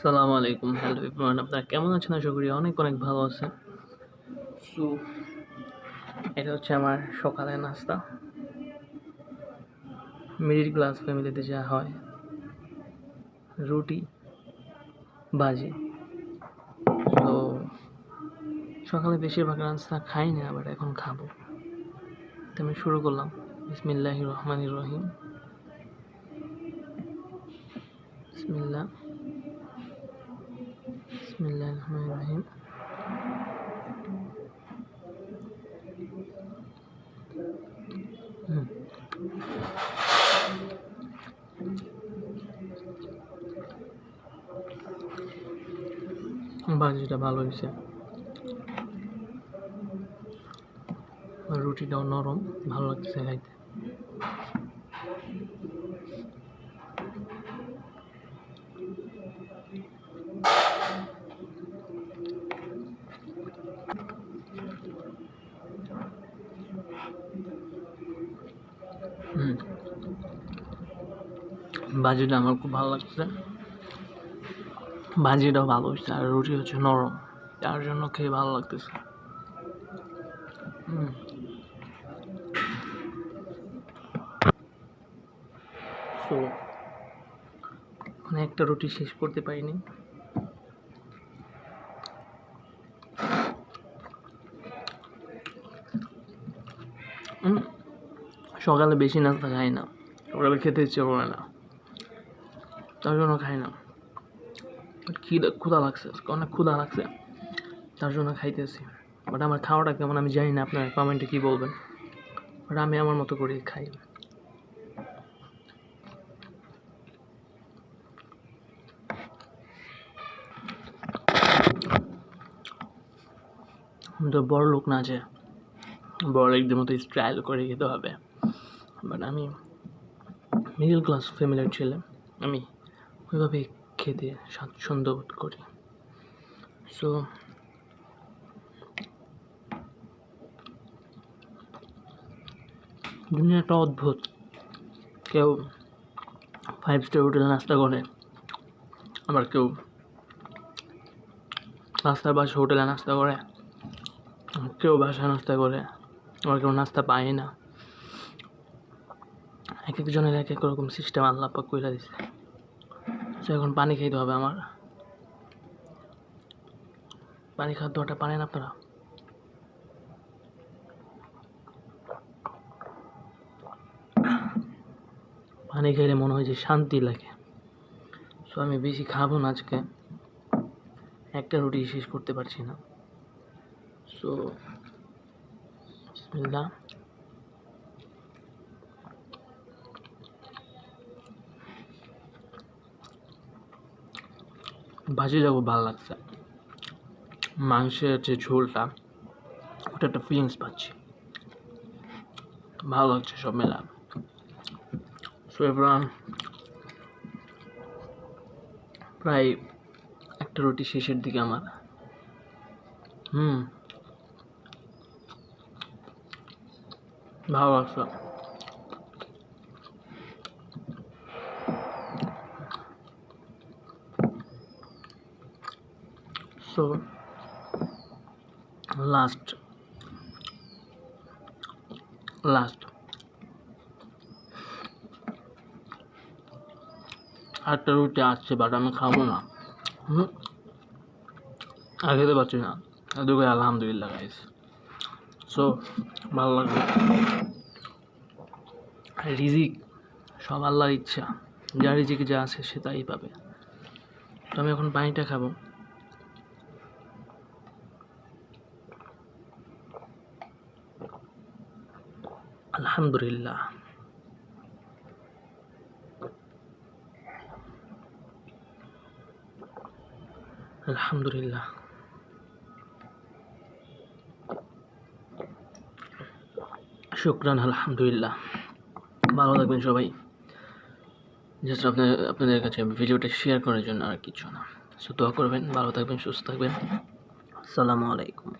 সালামু আলাইকুম, hello everyone, আপনারা কেমন আছেন? আশা করি অনেক অনেক ভালো আছেন। সো এটা হচ্ছে আমার সকালের নাস্তা। মিডল ক্লাস ফ্যামিলিতে যা হয়, রুটি ভাজি। তো সকালে বেশিরভাগ নাস্তা খাই না, বাট এখন খাবো। তো আমি শুরু করলাম। বিসমিল্লাহির রহমানির রহিম। বিসমিল্লাহ বিসমিল্লাহির রহমানির রহিম। ভাজিটা ভালো হয়েছে, রুটিটাও নরম, ভালো লাগতেছে খাইতে। ভাজিটা আমার খুব ভালো লাগছে, ভাজিটাও ভালো হয়েছে, আর রুটি হচ্ছে নরম, তার জন্য খেয়ে ভালো লাগতেছে। তো মানে একটা রুটি শেষ করতে পারিনি। সকালে বেশি নাস্তা খাই না, সকালে খেতে ইচ্ছে করে না, তার জন্য খাই না। ক্ষুধা লাগছে, অনেক ক্ষুধা লাগছে, তার জন্য খাইতেছি। বাট আমার খাওয়াটা কেমন আমি জানি না, আপনারা কমেন্টে কী বলবেন, বাট আমি আমার মতো করে খাই। তো বড় লোক না, যে বড় লোকদের মতো স্টাইল করে খেতে হবে, বাট আমি মিডল ক্লাস ফ্যামিলির ছেলে, আমি ওইভাবে খেতে স্বাচ্ছন্দ্য বোধ করি। সো দুনিয়াটা অদ্ভুত, কেউ 5 স্টার হোটেলে নাস্তা করে, আবার কেউ রাস্তার পাশে হোটেলে নাস্তা করে, কেউ বাসায় নাস্তা করে, আবার কেউ নাস্তা পায় না। এক একজনের এক এক রকম সিস্টেম আল্লাহ পাক কইরা দিছে। তো এখন পানি খাইতে হবে আমার। পানি খাওয়ার দোয়াটা পারেন আপনারা? পানি খাইলে মনে হয় যে শান্তি লাগে। সো আমি বেশি খাবো না আজকে, একটা রুটি শেষ করতে পারছি না। সো বিসমিল্লাহ। ভাজিটা খুব ভালো লাগছে, মাংসের যে ঝোলটা, ওটা একটা ফিলিংস পাচ্ছি, ভালো লাগছে সব মেলা। সো এভরিওয়ান, প্রায় একটা রুটি শেষের দিকে আমার। ভালো লাগছে। সো লাস্ট আটটা রুটি আসছে, বাট আমি খাবো না, আর খেতে পারছি না। এদিকে আলহামদুলিল্লাহ গাইস। সো ভালো লাগবে। রিজিক সব আল্লাহর ইচ্ছা, যার রিজিকে যা আছে সে তাই পাবে। তো আমি এখন পানিটা খাবো। আলহামদুলিল্লাহ। আলহামদুলিল্লাহ। শুকরান, আলহামদুলিল্লাহ। ভালো থাকবেন সবাই। জাস্ট আপনাদের কাছে ভিডিওটা শেয়ার করার জন্য, আর কিছু না। সো দোয়া করবেন, ভালো থাকবেন, সুস্থ থাকবেন। আসসালামু আলাইকুম।